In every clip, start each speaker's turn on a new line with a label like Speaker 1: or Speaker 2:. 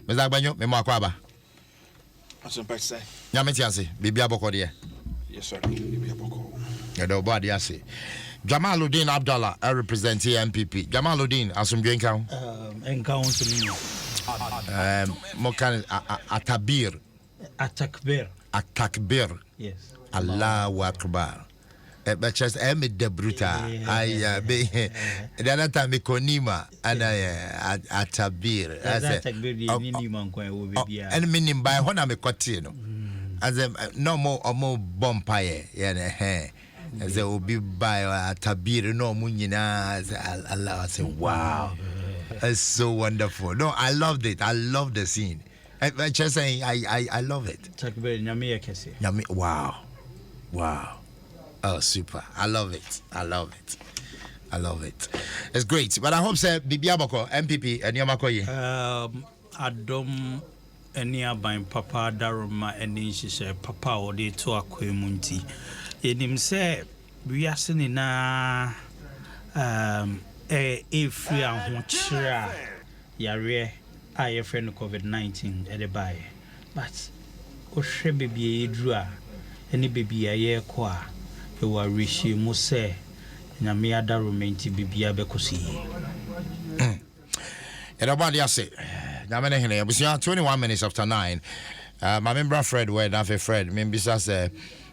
Speaker 1: Mr. Banyo, me makwaba.
Speaker 2: Mpensenpensenmu.
Speaker 1: Nyametiase, bibia boko de.
Speaker 2: Yes sir, bibia boko.
Speaker 1: Edo body ase. Jamaluddin Abdallah, I represent MPP. Jamaluddin, asumdwe nka.
Speaker 3: Enka onto me.
Speaker 1: Mokan Atabir. Atakbir.
Speaker 3: Yes.
Speaker 1: Allahu Akbar. But just the bruta. I be the other time Konima and Atabir. And meaning by when I'm a cotino. As no more or more bompire, yeah, as they will be by Atabir, no munina. Allah, I say, wow, it's so wonderful. No, I loved it. I love the scene. I just saying, I love it. Wow. Wow. Oh, super. I love it. It's great. But I hope, sir, Bibiaboko, MPP, and Yamakoye.
Speaker 3: Adom nearby Papa Daruma and she said, Papa, or they to a quemunti. In him say, we are sending na if we are watching Yare, I friend COVID-19 at the buy. But, o should be a draw. Any baby a year qua, you are rishi muse, Namiada romantic baby abecosi.
Speaker 1: Everybody, I say, Namene, we see 21 minutes after 9. My member Fred, where Nafe Fred, maybe says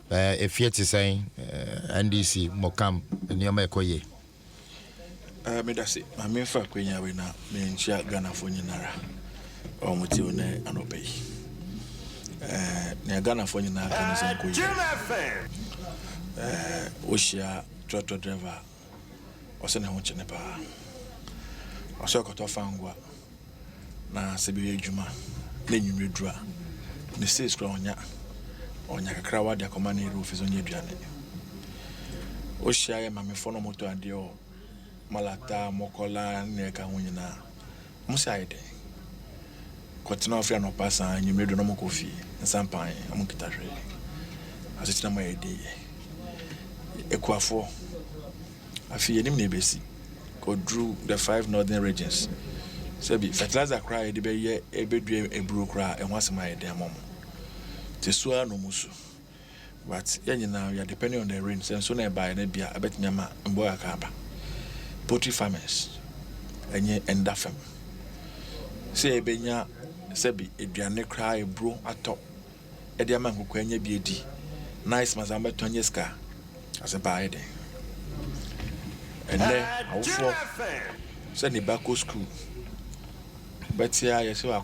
Speaker 1: if yet to say NDC Mokam, Nyamekoye.
Speaker 2: Medasi, my main for Queen Yawina, mean Chia Ghana for Nara, or Mutione and Obey. Near Ghana for Nara, Oshia, Trotto driver, or send home Chenepa. Or so got off Angua. Na Sebi Juma, then you withdraw. The six crown ya, or Yakakrawa, the commanding roof is on your journey. Oshia, Mammy Fonomoto and Dio, Malata, Mokola, Neka Winina, Musaide. Continue friend of Passa, and you made no more coffee, and some pine, among guitar. As it's not my idea. Equafo. I feel any basic. Go through the 5 northern regions. Sebi fertilizer cry the be ye a bedroom a brew cry and once my dear mom. Tesua no musu. But now you are depending on the rain, and soon I buy a beer, I bet Yama and Boya Kaba. Poultry farmers and ye and Daffem. Say a benya Sebi a diane cry a brew at top. A dear man who can ye be a d. Nice Mazamba Tonyeska as a buy day. And then I send it back to school. But here I say I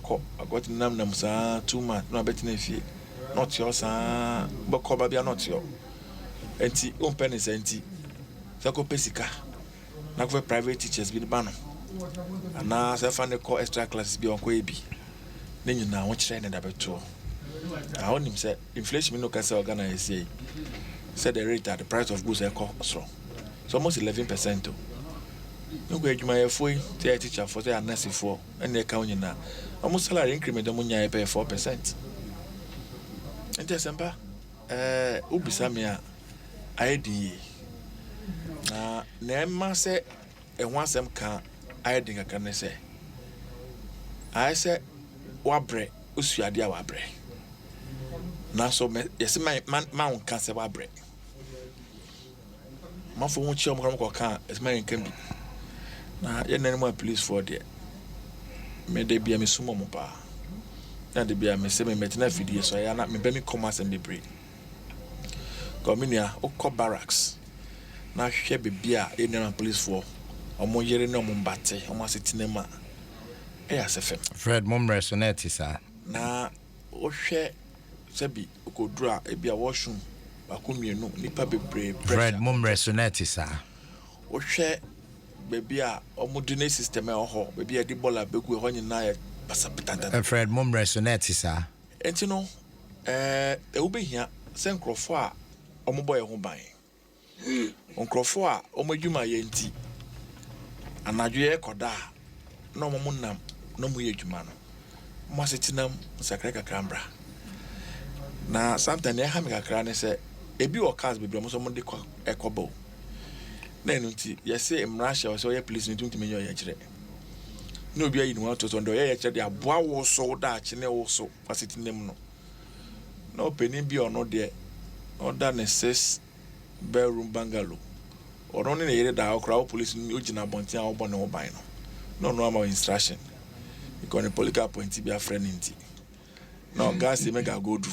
Speaker 2: got nam sa 2 months, no betting if you not yours, but probably not your. And tea, open is empty. Sako Pesica. Now for private teachers be the banner. And now I find the call extra classes be on Quaby. Then you now want to train and about 2. I want him say inflation no can say organize said the rate at the price of goods echo so almost 11%. No go my free teacher for the nurse for and they count now. Almost salary increment the pay 4%. And December Ubisamia ID Nema say and once them can I think I can say I say wabre usuadia wabre. Now so yes my man can say wabre. Man for one chill can as my can be. Now you know more police for there. May they be a sumo mopa. Now they be a me say me metina video so I not me be me commerce and be breed. Gominia oko barracks. Now share be a Indian police for omo yere no mbate omo asetinema. SFM.
Speaker 1: Fred mom resonate sir.
Speaker 2: Na o hwe sebi okodura e bia washroom akomienu nipa bebre
Speaker 1: Fred mom resonate sir.
Speaker 2: O hwe baby a omodine system e ho baby a di bola begu e ho nyina ya pasapitanta.
Speaker 1: Fred mom resonate sir.
Speaker 2: Enti no e wo behia se nkrofo a omobo ye ho ban. Nkrofo a omodwuma ye nti anadwo ye koda na omomunam no mu ye dwuma no. Mo asetinam sakra kakambra. Na sometimes ha me kakra ne se ebi o cars bebre mo so mo de ekobo. Na enu nti ye se mrasha o so ye police ntumi me yo ye kire. no be in what to do ye che dia boa wo so da che ne wo so facility nem no no penny bi ono de order ne 6 bedroom bungalow or only ne da okra police ni ogina bontia wo bone wo ban no no am instruction because the political appointee be a friend inti no gas e mega go do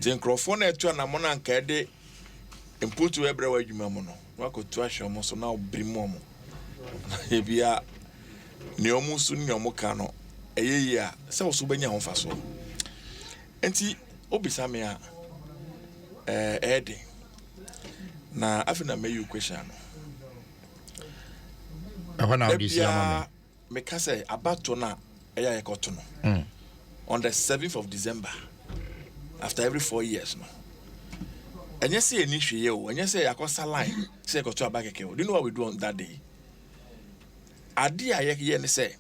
Speaker 2: the microphone e to na mo na nka de input to ebre wa adwuma mo no wa ko to ahwe mo so na obri mo e bia ne omu su ne omu ka no eyeyi a se wo so banya ho fa so enti obisa me a ede na afina me you question no
Speaker 1: when now this year
Speaker 2: me ka say abato na eya yekoto no on the 7th of December after every 4 years no enye say eni hweye o enye say yakosa line say yekoto abakeke o do you know what we do on that day ade a ye ne say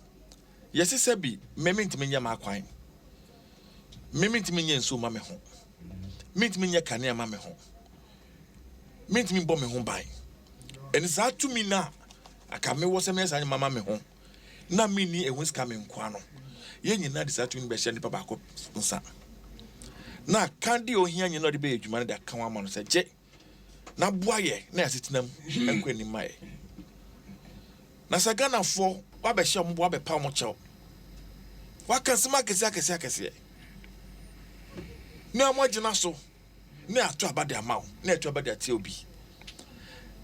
Speaker 2: yes say bi memintimi nya makwan memintimi nya nso ma me ho mentimi nya kane ma me ho mentimi bɔ me ho ban eni sa tumi na aka me wo se me sa mama me ho na me ni ehun ska me nkoa no ye nyina de sa tumi be hye ne papa ko nsa na kandi ohia nyina de be adwuma de aka wa ma no se je na boa ye na yasetinam enkwani mai na sagana fo wa be hye mbo be pa mo chew wa kan sima kese na mo gina so na ato abade amaw na ato abade atie obi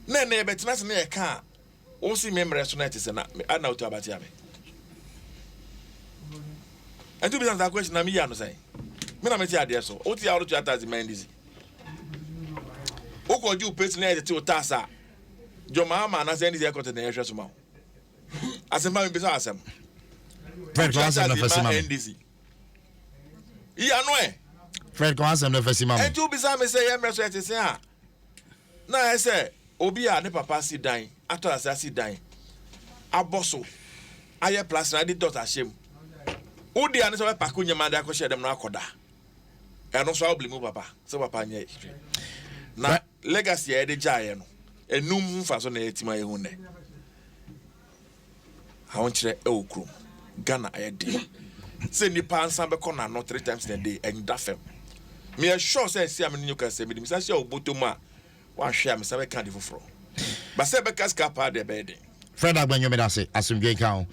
Speaker 2: na e betina se na ye ka o si memre so na tese na ana ato abate ame antu bi na question na mi ya no sai me na me ti ade so o ti ya ro to atazi mendizi o ko ju pesi na ye ti o tasa jo mama na se ndizi ekote na ye hwe so ma asema me bi so asem
Speaker 1: Fred Kwanzaa na fasima
Speaker 2: iya no
Speaker 1: Fred Kwanzaa na fasima
Speaker 2: and you be say say ye mreso ete se ha na e say obi a ne papa si dan ato asasi dan aboso aye plus na di dot ashem udi ane so pa ko nyama da ko she dem na akoda e no so oblimu papa so papa nya na legacy e de jaye no enum mfa so na yetima ye hu ne ha won kire e okrum Ghana ayede say nipa ansa be kona no 3 times a day and dafem me sure say see am new can say me say obotom a wa hwe am say be kan de foforo ba say be kaska pa de be de
Speaker 1: Fred Agbenyo me say asumdwe kan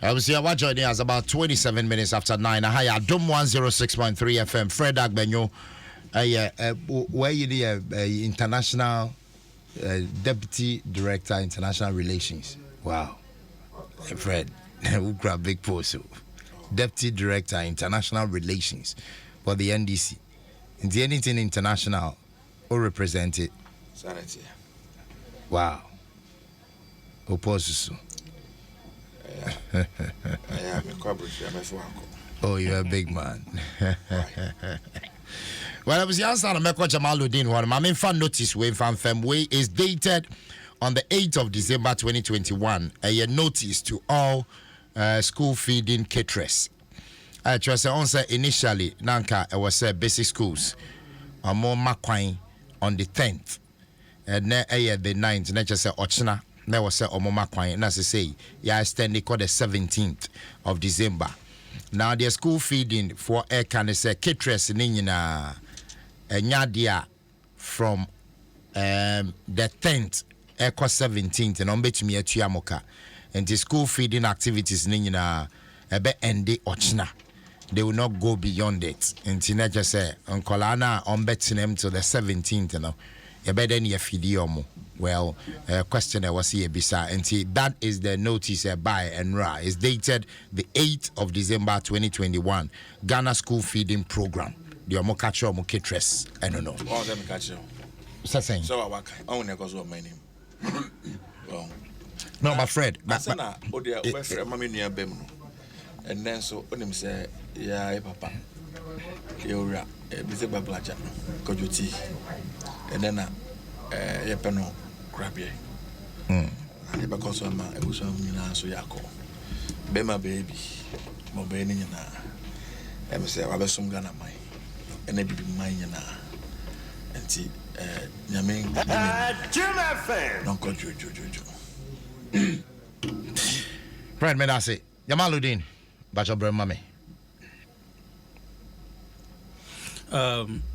Speaker 1: I was here joining us about 27 minutes after 9 hi Adom 106.3 FM Fred Agbenyo where you the international deputy director international relations wow Fred who grab big post deputy director international relations for the NDC in the anything international or represent it
Speaker 2: sanity
Speaker 1: wow oppose oh you're a big man well I was answer na meko Jamaluddin one my main fan notice we fan fem way is dated on the 8th of December 2021 a notice to all school feeding caterers. I trust on say initially nanka I was say basic schools more makwan on the 10th and then the 9th na just say ochina na was say omo makwan na say ya extend the 17th of December. Now the school feeding for air can say caterers ni nyina nyadia from the 10th echo 17th and on betumi atuamoka and the school feeding activities ni nyina ebe ende ochina they will not go beyond it and na just say onkola na on betinem to the 17th you know ebe then ye feed yomo well question I was here bisa and that is the notice by and ra is dated the 8th of December 2021 Ghana school feeding program the omo catch omo caterers I don't know
Speaker 2: all them catch you
Speaker 1: so saying
Speaker 2: so I work I want to go my name well
Speaker 1: no my Fred
Speaker 2: but na odia we frɛ mama nua bam no and then so onim say ya papa yura be say bablaja kojoti and then ye peno krabie e ba koso ma e buso nyina so yakọ be ma baby mo be ni nyina e me say wa be sum Ghana mai ena bibi mai nyina enti nyame
Speaker 4: Jim FM
Speaker 2: non ko jojo
Speaker 1: Fred me that's it Jamaluddin, Bachelor Mame.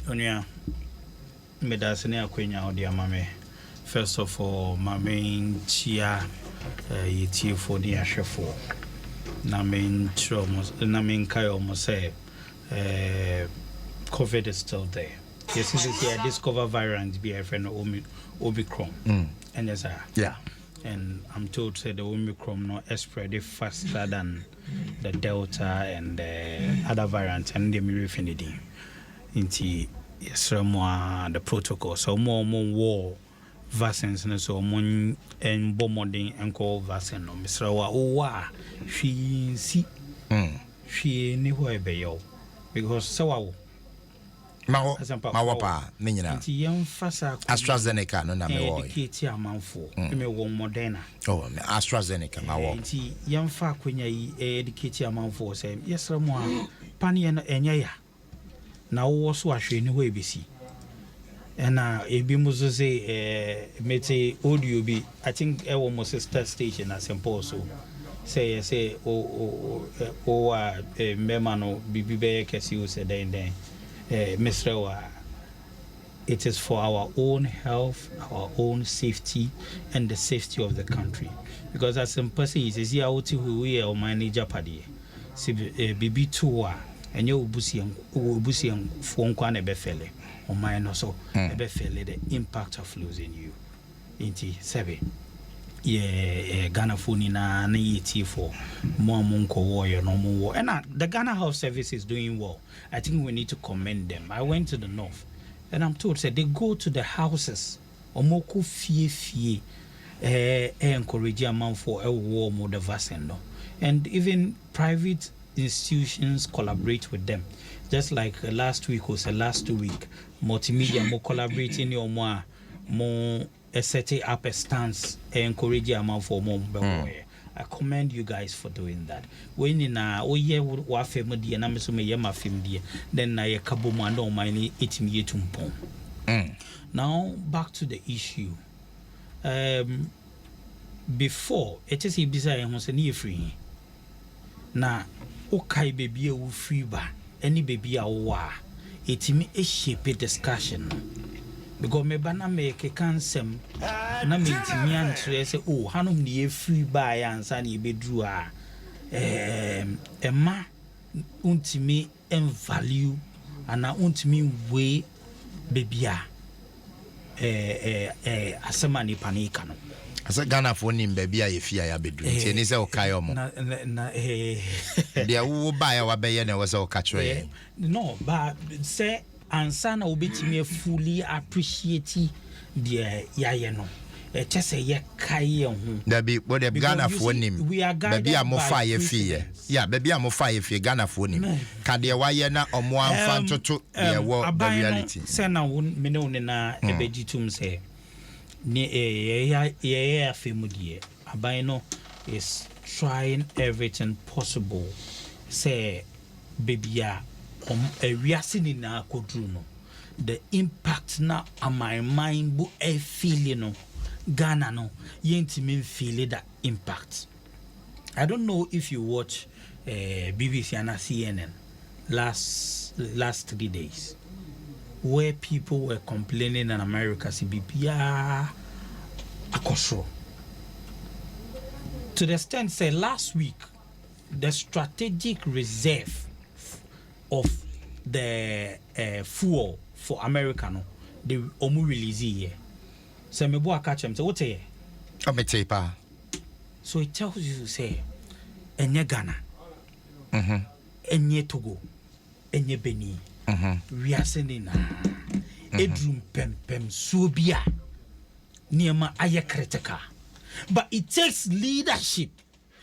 Speaker 3: Onya, medasene akwenya odi amame. First of all, my main chia yiti for the ashefo. Na main kai almost say COVID is still there. Yes, this is here discover variant be a friend Omicron. And yes,
Speaker 1: yeah.
Speaker 3: And I'm told say the Omicron no spread faster than the Delta and the other variants and the Mirifinity. Into yes, the protocol. So more war vaccines and so more and bombarding and call vaccine. No, Mr. Wa she see she knew who I be yo because so
Speaker 1: Mawapa, Nina. AstraZeneca, no,
Speaker 3: educate a man for me one Moderna.
Speaker 1: Oh, AstraZeneca,
Speaker 3: Mawapa. Young fa when you educate a man for say, yes, someone, Panny and Yaya. Now, also, I show you way busy. And a bimuzo say, mete audio be, I think, almost a star station as impossible. Say, Memano, Bibi Cassie said, then. Mr. It is for our own health, our own safety, and the safety of the country. Because as some person is here, we are manager party. See, BB2, and you busian phone quan a befele, or mine also a befele, the impact of losing you. Inti, Sebi. Yeah, Ghana phone in an ET for more Munko warrior, no more war. And the Ghana Health Service is doing well. I think we need to commend them. I went to the north and I'm told that they go to the houses or moku fie encourage a man for a war mode vaccine. And even private institutions collaborate with them. Just like last week was the last 2 weeks, multimedia more collaborating or more setting up a stance and encourage a man for more. I commend you guys for doing that. When in wa family and I'm so me my family, then I kabo man don't mind eating ye tumpon. Now back to the issue. Before it is a bizarre and was a free. Na okay baby a free ba any baby a wa. It me a shape discussion. Because me bana make Nsem na me ntimi antre say oh hanom ne free buy ansa na ebedru a ema untimi en value ana untimi we bebia asema ni panika no
Speaker 1: asa Ghana for nim bebia ye fia ya bedru nti ni say o kai omo
Speaker 3: na
Speaker 1: dia wo buy wa be ye na wo say o ka kire
Speaker 3: no but say ansa na obetimi fully appreciate the yaye no just ye kai ho
Speaker 1: da bi what the Ghana for nim baby amofa ye fie yeah baby amofa ye fie Ghana for nim ka de wa ye na omo amfa toto ye wo the reality
Speaker 3: say na me ne one na ebegitum say ni ye afemu die aban no is trying everything possible say baby reacting na kodru no the impact na on my mind bu feeling no Ghana no yentimi feel that impact. I don't know if you watch BBC and CNN last 3 days where people were complaining in America si bibia akosro to the extent say last week the strategic reserve of the fuel for America no they omu release here. So me bo aka chem say what here?
Speaker 1: Pa.
Speaker 3: So it tells you say enye Ghana. Enye Togo. Enye Benin. We are sending edrum pem subia niema aye critical. But it takes leadership.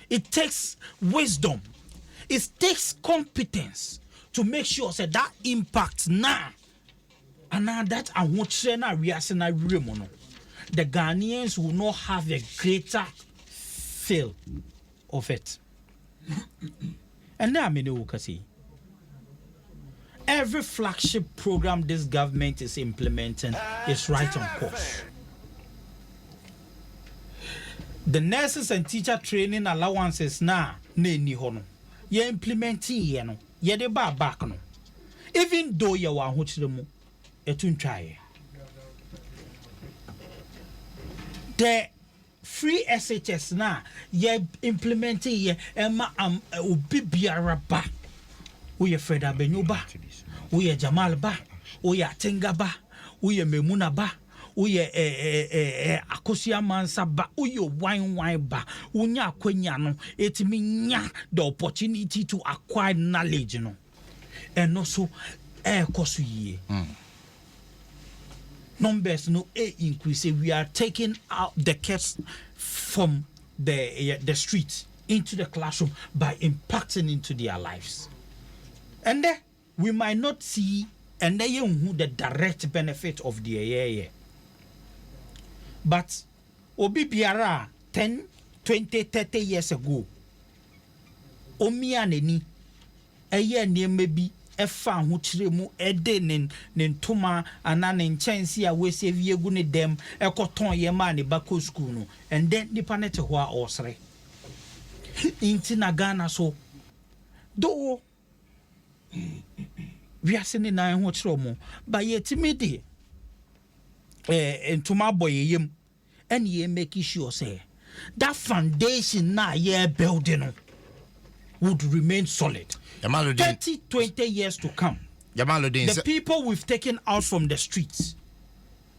Speaker 3: It takes wisdom. It takes competence to make sure say that impact now and now that I want to na reaction na remono the Ghanaians will not have a greater feel of it. And now I mean see every flagship program this government is implementing is right on course. The nurses and teacher training allowances now na eni ho no ye implementing ye no ye de ba back no even though ye wa ho kire mu etuntwaye the free SHS na ye implementing ye ema obi biara ba we Fred Abenyo ba we Jamal ba we Atenga ba we Memuna ba we Akosia Mansa ba we wine ba unya akwanya no etimi nya the opportunity to acquire knowledge no and also koso ye numbers no increase. We are taking out the kids from the streets into the classroom by impacting into their lives. And then we might not see and then the direct benefit of the year. But obi biara 10, 20, 30 years ago, omianeni maybe efa ho kire mu ede ne ntoma ana ne nchansi a we save ye gu ne dem ekoton ye ma ne bako school no and then nipa ne te ho a osre inti na Ghana so do we asene na ho kire mu ba ye timidi ntoma boy yem and ye make sure say that foundation na ye building no would remain solid. 30, 20 years to come. The people we've taken out from the streets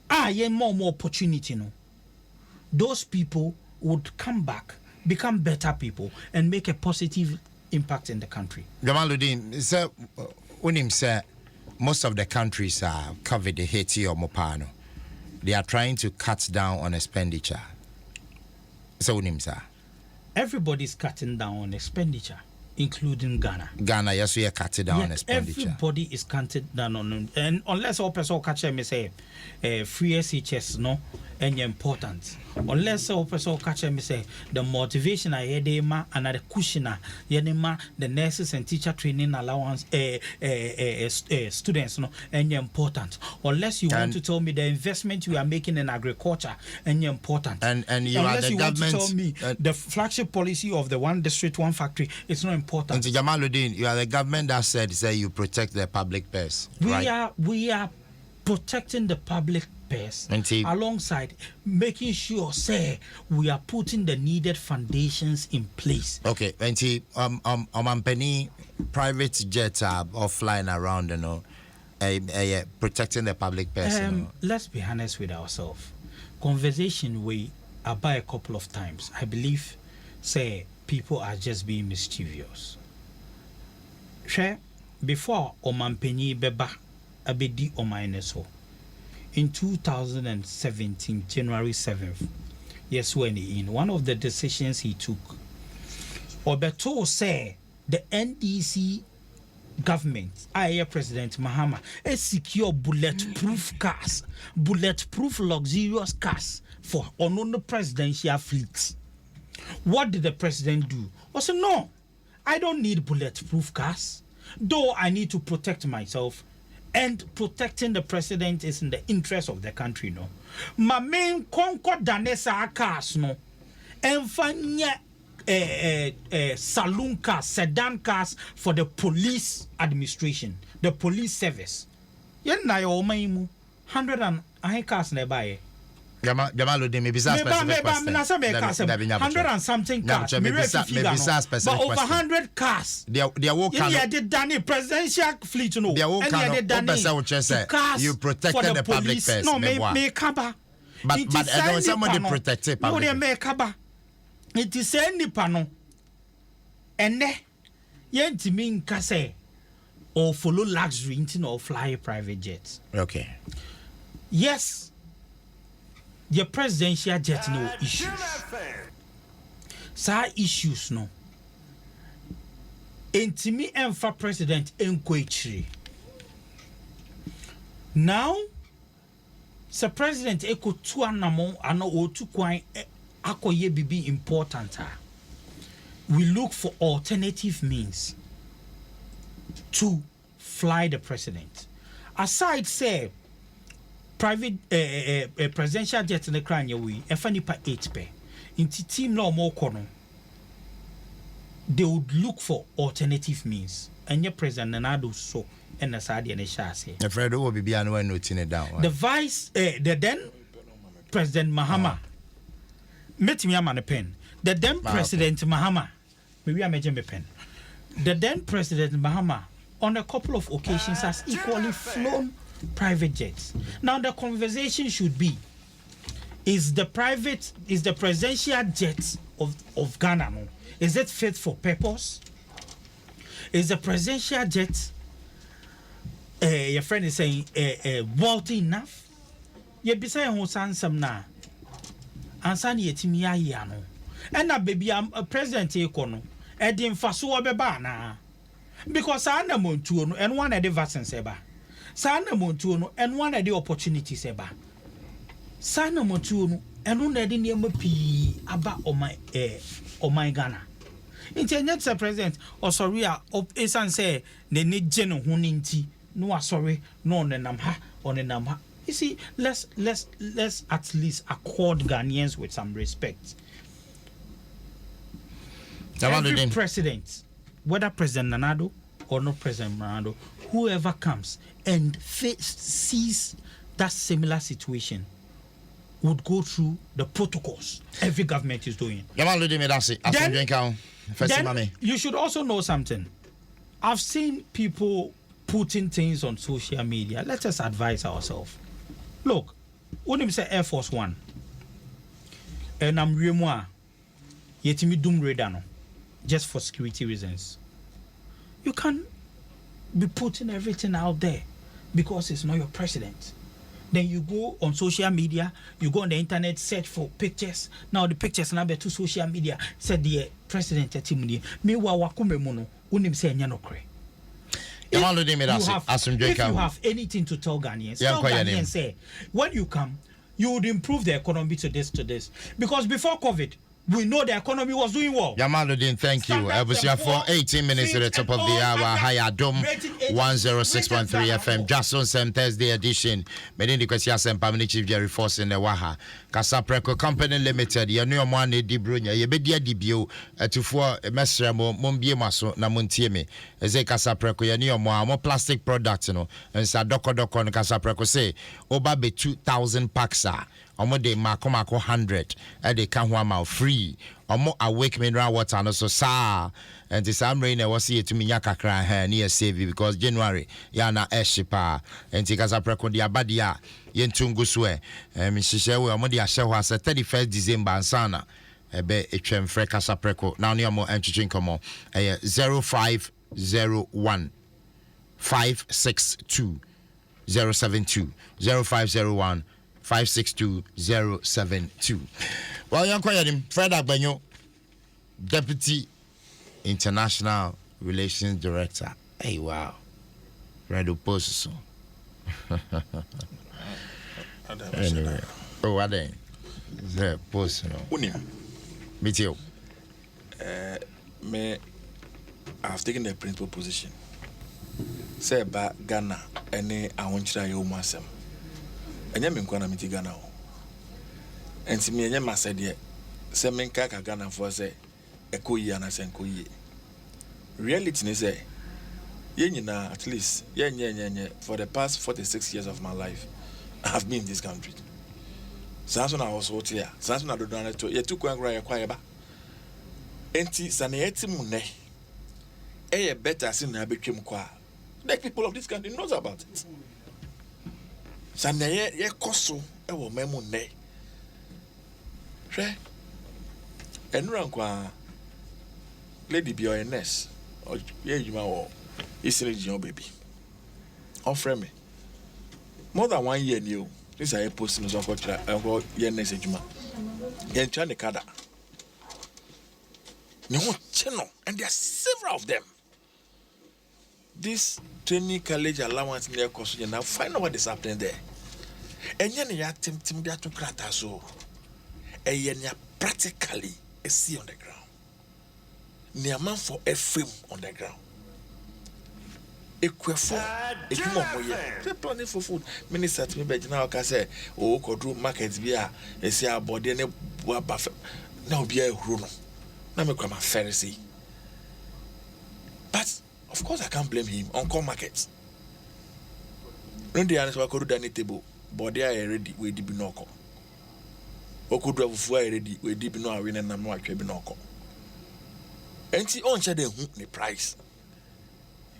Speaker 3: more opportunity. No, those people would come back, become better people, and make a positive impact in the country.
Speaker 1: Jamaluddin, sir, unim say most of the countries are covered the Haiti or Mopano. They are trying to cut down on expenditure. So unim sir.
Speaker 3: Everybody's cutting down on expenditure, including Ghana.
Speaker 1: Ghana, yes, we are cutting down on expenditure.
Speaker 3: Everybody is cutting down on, and unless all person catch me say, free SHS no, any important. Unless all person catch me say the motivation I had ma another cushion yenema the nurses and teacher training allowance students no any important. Unless you want to tell me the investment you are making in agriculture any important.
Speaker 1: And you
Speaker 3: unless
Speaker 1: are the
Speaker 3: you
Speaker 1: government.
Speaker 3: Want to tell me the flagship policy of the one district one factory it's not important.
Speaker 1: And Jamaluddin, you are the government that said you protect the public purse.
Speaker 3: We are protecting the public purse alongside making sure say we are putting the needed foundations in place.
Speaker 1: Okay, and penny private jets are offline around, protecting the public purse.
Speaker 3: Let's be honest with ourselves. Conversation we about a couple of times. I believe say people are just being mischievous. Before Omanpenny Beba Abedi Omaineso in 2017, January 7th, yes, when in one of the decisions he took, Obeto say the NDC government, President Mahama, secure bulletproof cars, bulletproof luxurious cars for unknown presidential fleets. What did the president do? I said, no, I don't need bulletproof cars, though I need to protect myself. And protecting the president is in the interest of the country, no. My main concord danesa cars, no. And fanya saloon cars, sedan cars for the police administration, the police service. Yen na yo maimu 100 and I cars nearby.
Speaker 1: Jamaluddin, maybe specific question.
Speaker 3: 100 and something cars. But over 100 cars.
Speaker 1: They will come.
Speaker 3: Yeah, they done it. Presidential fleet, no.
Speaker 1: They will come. You protected the public purse.
Speaker 3: No, may cover.
Speaker 1: But somebody protected public.
Speaker 3: No, they may cover. It is any panel. And then, yenti mean kase or follow luxury into or fly private jets.
Speaker 1: Okay.
Speaker 3: Yes. The presidential jet no issues. Issues no. Intimi enfa president enkoichiri. Now, the president eko tu anamo ano otu kwan akoye bibi important. We look for alternative means to fly the president. Aside say private presidential jet in the crown we efanipa 8 pe inti team no more kono they would look for alternative means. And your President Nanado so and the Saudi and the Shasi.
Speaker 1: The Fred will be an noting it down.
Speaker 3: The the then President Mahama met me a pen. The then President Mahama, maybe I mention a pen. The then President Mahama, on a couple of occasions, has equally flown private jets. Now the conversation should be: is the presidential jet of Ghana? Is it fit for purpose? Is the presidential jet? Your friend is saying wealthy enough? You be saying who some na? Ansani yetimi ya no. And na baby a president ekono. Edim faso obeba na. Because sana montuo no and one of the vaccine seba. Sana montuo no and one of the opportunity seba. Sana montuo no and one of the name pi aba o my Ghana. Internet sir president or sorry esan say ne ne geno ho ninti no sorry no nenam ha on nenam ha. You see, let's at least accord Ghanaians with some respect. Every president, whether President Nanado or not President Nanado, whoever comes and sees that similar situation would go through the protocols every government is doing. Then you should also know something. I've seen people putting things on social media. Let us advise ourselves. Look, when you say Air Force One, and I'm Remwa, yetimi dum redano, just for security reasons. You can't be putting everything out there because it's not your president. Then you go on social media, you go on the internet, search for pictures. Now the pictures now be to social media. Said the president etimuni. Meanwhile, wakume mono, unim say nyanokre. If you have anything to tell Ghanaians, tell Ghanaians say, when you come, you would improve the economy to this. Because before COVID, we know the economy was doing well.
Speaker 1: Yamaludin, thank you. I was here for 18 minutes at the top of the hour. Hi, Adom 106.3 FM. Dwaso Nsem Thursday edition. Medin Dikosia Sempamini Chief Jerry Force in the Waha. Kasapreko Company Limited. Yanu Mwane Di Brunya. Yebedia Dibio. Tufua Mesra Mumbie Maso na Muntieme. Eze Kasapreko Yanu Mwa. Mo plastic products, no. And sa doko no Kasapreko say. Oba be 2,000 packs. Omo de mako 100 they can one free omo awake mineral water no so sa and this am rain was see to me kakra near save because January ya na eshipa and tikasa preko dia badia yentungu swe mi hihye we omo de ahye ho as 31st December ansana ebe etwem fre kasa preko now ne omo entwetwe nkomo 0501 562 072 0501 562-072. Well, young Koyadim, Fred Agbanyo, Deputy International Relations Director. Hey, wow. Fred Oposo. Anyway. Oh, what then? The post, no.
Speaker 2: Unia.
Speaker 1: Me too.
Speaker 2: I've taken the principal position. Say about Ghana, any I want you to hear myself. Enya me nkwana miti Ghana o enti me enya masede se me nka ka Ghana for say ekoyi ana se nkoyi reality ne say ye nyina at least ye nye for the past 46 years of my life I have been in this country sanso na also here sanso na dodo na to ye tu kwankra ye kwaye ba enti sanayeti mu ne e better sin na betwem kwa the people of this country knows about it. Sanaye ye koso e wo memu ne hwe enura nkwa lady bi oynes o ye yuma wo isire jion baby offer me more than 1 year ni o this I post no so ko tira enko ye nes ejuma ye ntwa ne kada ne ho cheno and there are several of them. This training college allowance near cost now find out what is happening there. And yen ya tim dia to krata so. And yen ya practically a see on the ground. Near man for a film on the ground. Equefo, a human planning for food. Minister to me, but now can say, oh, could do markets be a see our body and a buffet. Now be a runo. Now make a Pharisee. But of course, I can't blame him on core markets. When the answer was correct, table, but they are ready with the binocle. Okudu afufu ready with the binocle, and I'm not binocle. And see, on the price.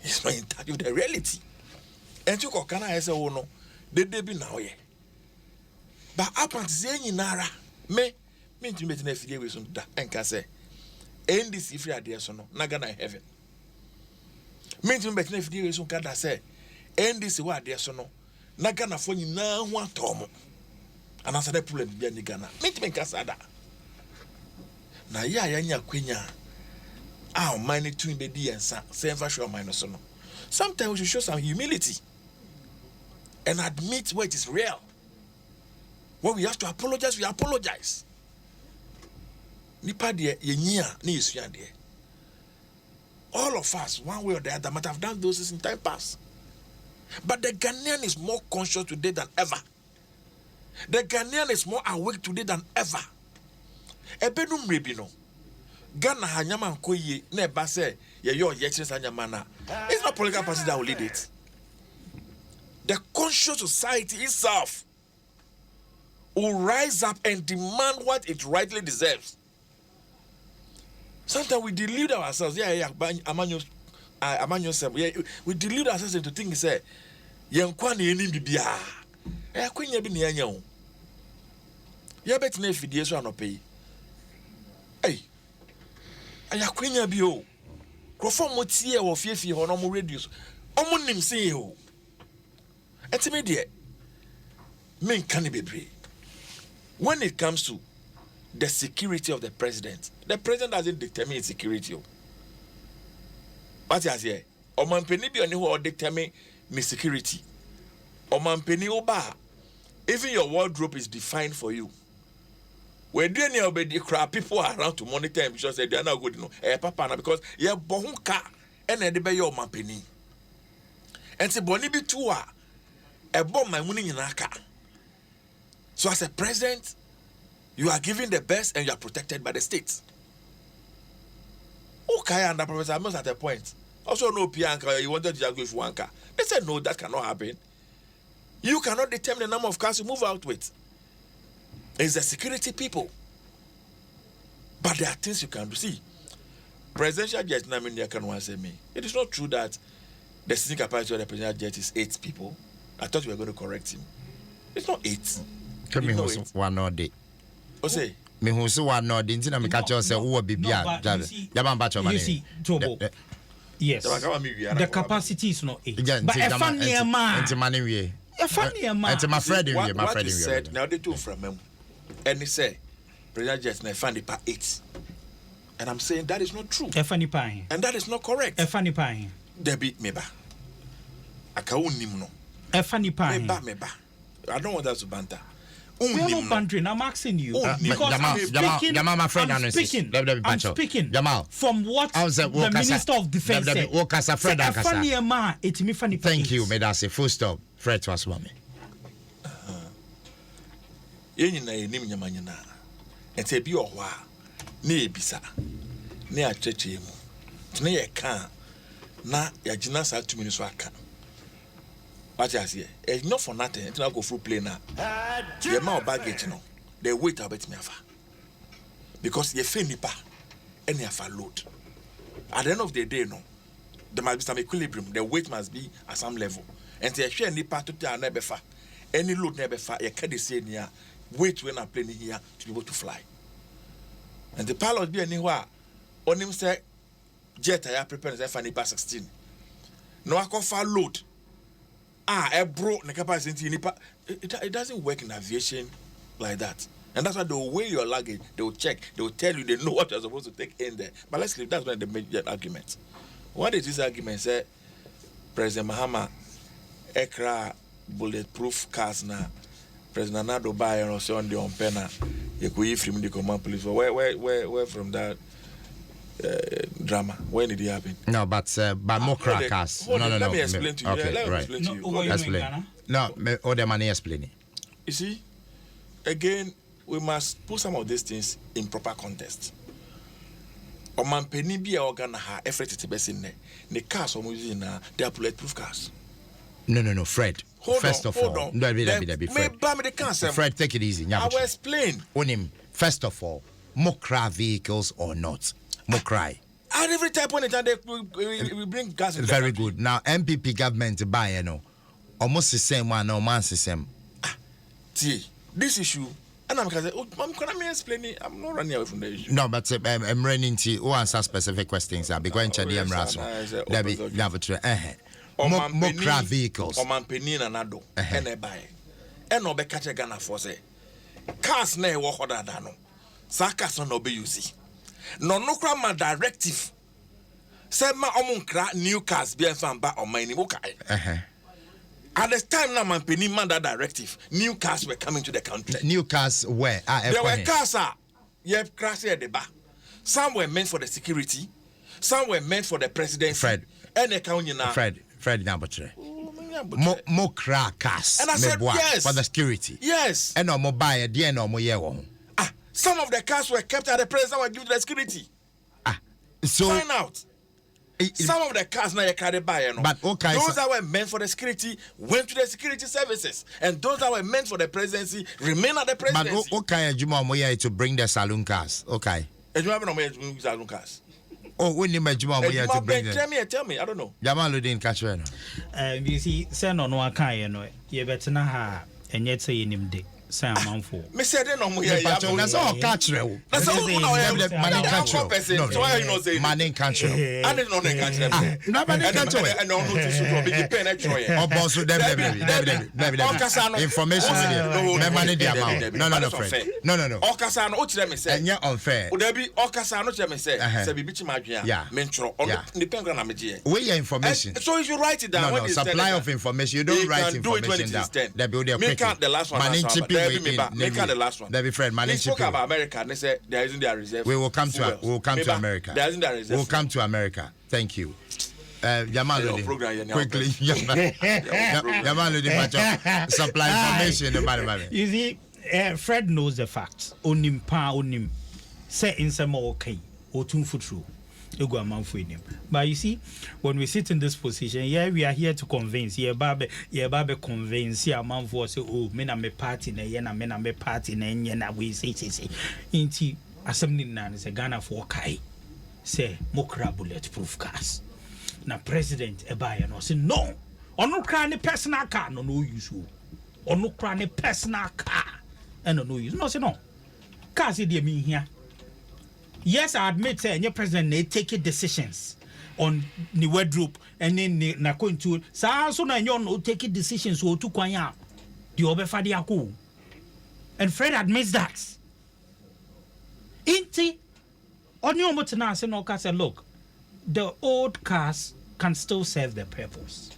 Speaker 2: It's not in touch with the reality. And you can I say, oh no, they be now, yeah. But up until saying Nara, me to make an affiliate with some and can say, end this if you are there, so no, not gonna heaven. Me to make an affiliate with some can say, end this what there, so no, not gonna phone you now one tom. And answer the problem be any Ghana. Me to make a sada. Na ya queen. Our money to be the answer, same for sure minus no. Sometimes we should show some humility and admit what is real. When we have to apologize, we apologize. Nipa de ye ni isuya de. All of us, one way or the other, might have done those things in time past. But the Ghanaian is more conscious today than ever. The Ghanaian is more awake today than ever. Ebenum rebino. Ghana hanyama nkoye na eba say ye yo yechis hanyama na. It's not political party that will lead it. The conscious society itself will rise up and demand what it rightly deserves. Sometimes we delude ourselves. Amanyo Nsem. We delude ourselves into thinking say yenkwa na enim bibia. Kwenya bi na yanya o. Ye bet na fidie so anope. Hey. Ayakwenya bi o. Krofo mo tie wo fiefie ho no mo radio. Omo nim se o. Etime de men kan bebre. When it comes to the security of the president doesn't determine its security. What is here? Omampeni bi oni who determine me security. Omampeni oba. Even your wardrobe is defined for you. When do any obedi crap, people are around to monitor and because they are not good, papa, because you have bonka and a debe your mampeni. And say boni bi tuwa a bomb my money in aka. So as a president, you are giving the best and you are protected by the state. Okay, and Professor Amos at a point. Also no Pianka, you wanted to go with one car. They said no, that cannot happen. You cannot determine the number of cars you move out with. It's the security people. But there are things you can do. See, presidential jet, it is not true that the sitting capacity of the presidential jet is 8 people. I thought you were going to correct him. It's not 8.
Speaker 1: Tell me who's one or day.
Speaker 2: Oh, say.
Speaker 1: Me who's one or didn't I catch us who will be beyond.
Speaker 3: You see, Tobo. Yes. The capacity is not 8. But a funny man. A funny man.
Speaker 1: It's my friend.
Speaker 2: What he said, now they took from him. And he said, President Jets na funny pa 8. And I'm saying that is not true.
Speaker 3: A funny pie.
Speaker 2: And that is not correct.
Speaker 3: A funny pie.
Speaker 2: Debbie meba. Akaun nimno.
Speaker 3: A funny pie.
Speaker 2: Meba. I don't want that to banter.
Speaker 3: We're not bantering. I'm asking you. Because
Speaker 1: Jamal, my friend,
Speaker 3: I'm speaking from what the Minister of Defense said. A funny man, it's me funny.
Speaker 1: Thank you, may I say full stop. Fred was mommy.
Speaker 2: Yenny na enim nyamanyana. Ente bi ohwa na ebisa. Na ya cheche mu. Tene ye kan na ya gina sa 2 minutes aka. What you say? It's not for nothing. It's not go through plane now. The amount of baggage, no. They wait about me afa. Because you feel nipa and you have load. At the end of the day, no. There must be some equilibrium. The weight must be at some level. And the share nipa to tell never fa. Any load never fa. You can't say near weight when I'm playing here to be able to fly. And the pilot be anywhere. On him say jet I prepare for nipa 16. No I can far load. Bro, it doesn't work in aviation like that. And that's why they will weigh your luggage, they will check, they will tell you, they know what you're supposed to take in there. But let's leave, that's one of the major arguments. What is this argument? Say, President Mahama, Ekra, bulletproof cars now, President Nado Bayer or so on the Ompena, you could from the command police. Where from that? Drama. When did it happen?
Speaker 1: No, but more crackers. No.
Speaker 2: Let me explain to you.
Speaker 1: Okay,
Speaker 2: Let me
Speaker 1: right.
Speaker 2: explain to you.
Speaker 1: Explain. No, all the money explain.
Speaker 2: You see, again, we must put some of these things in proper context. man penny be a organ ha effort to best in there. The cars are using they are bulletproof cars.
Speaker 1: No, Fred. First of all, no, Fred, take it easy.
Speaker 2: I will explain.
Speaker 1: On him, first of all, Mokra vehicles or not, Mokrai.
Speaker 2: At every type on it, and we bring gas.
Speaker 1: Very good. Now, MPP government buy, almost the same one, no man system.
Speaker 2: This issue, and I'm going to explain it. I'm not running away from the issue.
Speaker 1: No, but I'm running to answer specific questions. I'll be going to the Raso. That be never true. Mokra vehicles.
Speaker 2: Or man penny and Adom, and they buy. And no be catch a gun for say. Cars ne walk on that no. Sarcasm no be you see. No crama directive. Say ma omunkra new cars be fan ba on my nimukai. At the time now man penny man that directive, new cars were coming to the country.
Speaker 1: New cars where?
Speaker 2: There were cars crash at the bar. Some were meant for the security, some were meant for the presidency.
Speaker 1: Fred.
Speaker 2: And the county now.
Speaker 1: Fred Nabotre. Mokra cars.
Speaker 2: And I said yes.
Speaker 1: For the security.
Speaker 2: Yes.
Speaker 1: And no mobile, dear no more year.
Speaker 2: Some of the cars were kept at the president were given to the security.
Speaker 1: So
Speaker 2: find out. Some of the cars now you carry by,
Speaker 1: but okay,
Speaker 2: those that were meant for the security went to the security services, and those that were meant for the presidency remain at the presidency.
Speaker 1: But okay, Juma Moya to bring the saloon cars. Okay.
Speaker 2: Juma Moya to bring saloon cars.
Speaker 1: Oh, when you Juma Moya to bring them.
Speaker 2: Tell me, I don't know.
Speaker 1: Jamaludin Kachweno.
Speaker 3: You see, send on one kind, you better not have, and yet say in him dick. Sam Manfo.
Speaker 2: Me said no more.
Speaker 1: That's all country. That's all money country. No, so why you not say money country?
Speaker 2: I didn't know the country.
Speaker 1: No money country.
Speaker 2: I know to so be pen actually.
Speaker 1: Oh boss, information there. Money the amount. No, friend. No.
Speaker 2: Okasa no tell me say.
Speaker 1: Enya unfair.
Speaker 2: Would there be Okasa no tell me say. Say be bichi madua. Mentro. The pen na meje.
Speaker 1: Where your information?
Speaker 2: So you should write it down.
Speaker 1: No, supply of information. You don't write information down. That be there.
Speaker 2: Make the last one. Make the last one.
Speaker 1: That be friend.
Speaker 2: They spoke about America. They said there isn't their reserve.
Speaker 1: We will come to America.
Speaker 2: There isn't their reserve.
Speaker 1: We'll come to America. Thank you. Jamaludin, quickly. Jamaludin, supply information.
Speaker 3: You see, Fred knows the facts. Onim. Say in some okay. Otun futru. But you see, when we sit in this position, we are here to convince. Babe convince. Man for say, oh, men am a party na yena, men am a party na yena. We say. Inti assembly na is a Ghana for Kai. Say Mokra bulletproof cars. Na president Ebaya no say no. Ono kra ne personal car no use. Ono kra ne personal car and no use. No say no. Cars dey me here. Yes, I admit say any president they take decisions on the wardrobe and then na going to so na no take decisions so to kwanya the obefa dia ko. And Fred admits that. Inti oni omotena say no say look, the old cars can still serve their purpose.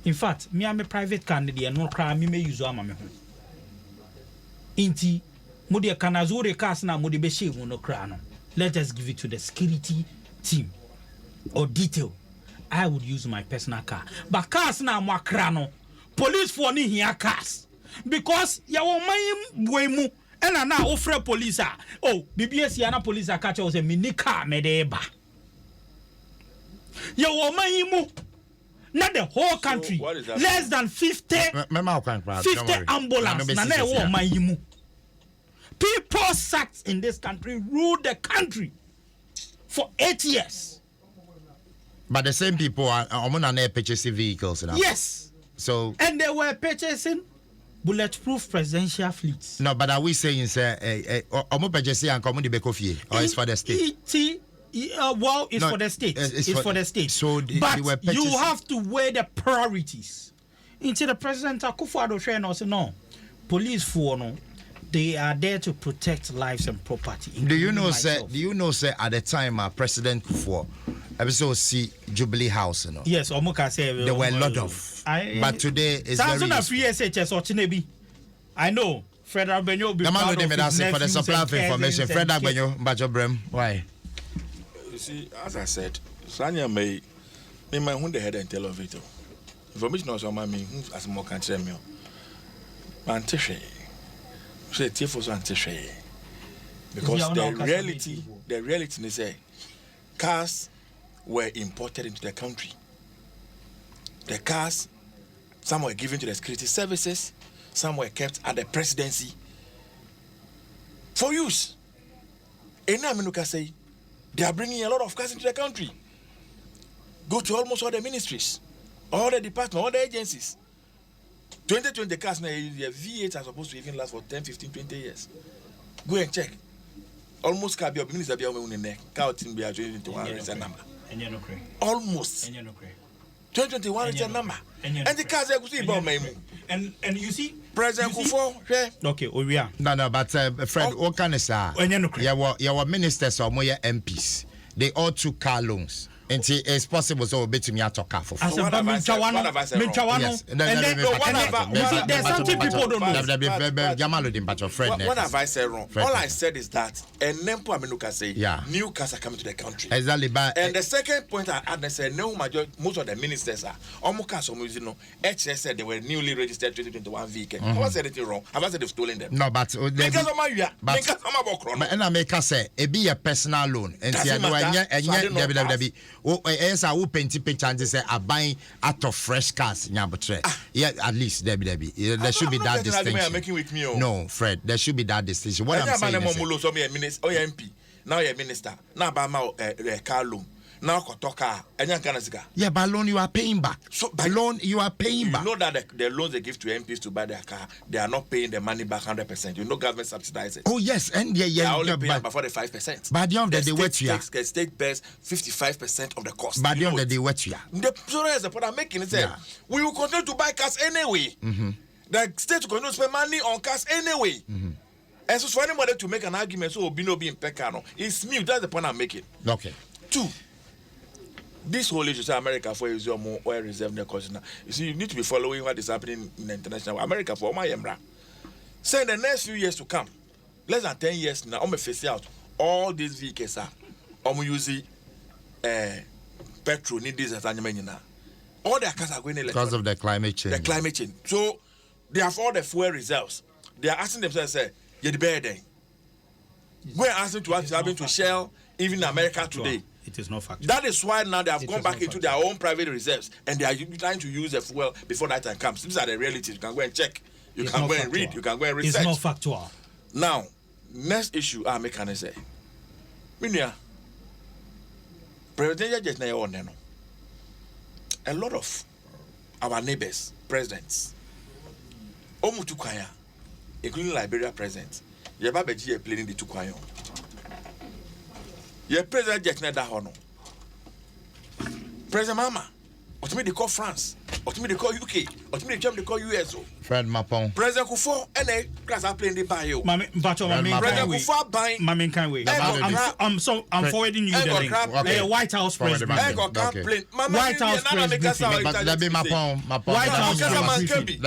Speaker 3: In fact, me am a private candidate no cry me use am me ho. Inti mudi kanazure cars na mudi be shame no cry no. Let us give it to the security team or detail. I would use my personal car. But cars na mo krano. Police for ni here cars. Because ya wo man boemu and na offer police. Oh, BBS ya na police catch us a mini car me de ba. Ya wo man mu. Not the whole country. So less than 50 ambulance na na wo man mu. People sat in this country, ruled the country for 8 years.
Speaker 1: But the same people are purchasing vehicles now.
Speaker 3: Yes.
Speaker 1: So
Speaker 3: and they were purchasing bulletproof presidential fleets.
Speaker 1: No, but are we saying say purchasing and come or it's for the state?
Speaker 3: Well, it's for the state. It's for the state.
Speaker 1: So
Speaker 3: but you have to weigh the priorities. Into the president Akufo-Addo say no. Police for no. They are there to protect lives and property.
Speaker 1: Do you know, sir, at the time President Kufuor episode see Jubilee House, you know?
Speaker 3: Yes, Omuka say
Speaker 1: there were a lot of. But today is very
Speaker 3: free SHS or Chinebi. I know. Federal Benyo be
Speaker 1: for the supply of information. Federal Benyo, Bajo Brem. Why?
Speaker 2: You see, as I said, Sanya may my who the head and tail of it. Information also my me as more country me. Mantishe. Because the reality is cars were imported into the country. The cars, some were given to the security services, some were kept at the presidency for use. And now Minuka say they are bringing a lot of cars into the country. Go to almost all the ministries, all the departments, all the agencies. 2020 cars now, the V8 are supposed to even last for 10, 15, 20 years. Go and check. Almost can be a minister be on the neck. Count in be a 2021 return number. Almost. 2021 return number. And the cars are going to be
Speaker 3: and you see,
Speaker 2: President Kufo.
Speaker 3: Okay, we are.
Speaker 1: No, but Fred, what can I say? Your ministers or more MPs, they all took car loans. And it's possible so bit to me at talk for.
Speaker 3: Yes. And then there's something people don't know.
Speaker 2: What have I said wrong? All I said is that and Nempo Aminuka say new cars are coming to the country.
Speaker 1: Exactly.
Speaker 2: And the second point I add, said no majority, most of the ministers are almost HS said they were newly registered 2021 vehicle. Have I said anything wrong? Have I said they've stolen them?
Speaker 1: No, but and I make us say it be a personal loan and yes, I will paint picture and say I buy out of fresh cars. Yeah, at least there should be that distinction. No, Fred, there should be that distinction. What I'm saying is,
Speaker 2: MP, now you're minister, now buy my car loan. Now kotoka
Speaker 1: yeah, but loan you are paying back. So by loan you are paying back.
Speaker 2: You know that the loans they give to MPs to buy their car, they are not paying the money back 100%. You know government subsidizes.
Speaker 1: Oh yes, and
Speaker 2: they are only paying about 45%.
Speaker 1: But the end of the day, what you are,
Speaker 2: the state bears 55% of the cost.
Speaker 1: But the end of the day, what you are,
Speaker 2: the point I'm making is that we will continue to buy cars anyway. The state will continue to spend money on cars anyway. And so for anybody to make an argument, so be in Pekano, it's me. That's the point I'm making.
Speaker 1: Okay.
Speaker 2: 2. This whole issue, say America for is your more oil reserve now. You see, you need to be following what is happening in the international America for my Emra. Say in the next few years to come, less than 10 years now, I'm going to face out all these vehicles are using petrol, need diesel, all their cars are going electric.
Speaker 1: Because of the climate change.
Speaker 2: The climate change. So they have all the fuel reserves. They are asking themselves, say, you're the better day. Go and ask them to what is happening to Shell, even in America today.
Speaker 3: It is not factual.
Speaker 2: That is why now they have gone back into their own private reserves and they are trying to use the fuel before that time comes. These are the realities. You can go and check. You can go and read. You can go and research.
Speaker 3: It's not factual.
Speaker 2: Now, next issue I make an say. Minya, President just now on a lot of our neighbors, presidents, Omutukwaya, including Liberia president, Yababeji playing the Tukwayo. Your president just not that honor. President Mama, ultimately they call France, ultimately they call UK, ultimately they call US.
Speaker 1: Fred Mapon.
Speaker 2: President Kufo and a class are playing the bio.
Speaker 3: President
Speaker 2: Kufo buying.
Speaker 3: Mami can't wait. I'm forwarding you the link. White House press briefing. White House press briefing.
Speaker 1: But that be Mapon.
Speaker 3: White House press briefing.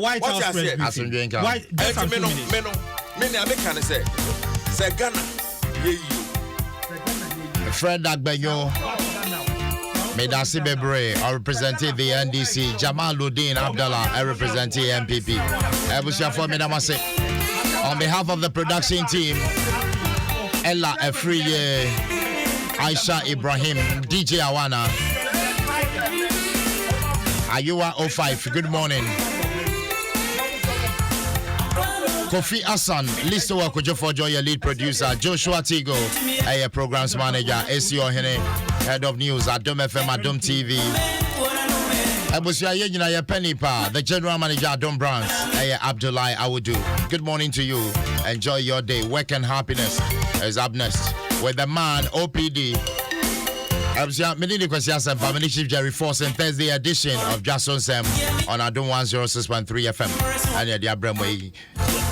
Speaker 1: White
Speaker 3: House press briefing.
Speaker 1: Fred Agbenyo, Medasi Bebre, I represented the NDC. Jamaluddin Abdallah, I represented MPP. On behalf of the production team, Ella Efriye, Aisha Ibrahim, DJ Awana, Ayua 05, good morning. Kofi Hassan, Listo Wakujo Joy, lead producer, Joshua Tigo, programs manager, ACO Hene, head of news, Adom FM, Adom TV. The general manager, Adom Brands, Abdullah Awudu. Good morning to you. Enjoy your day. Work and happiness is up next with the man, OPD. Chief Jerry Force and Thursday edition of Dwaso Nsem on Adom 106.3 FM. And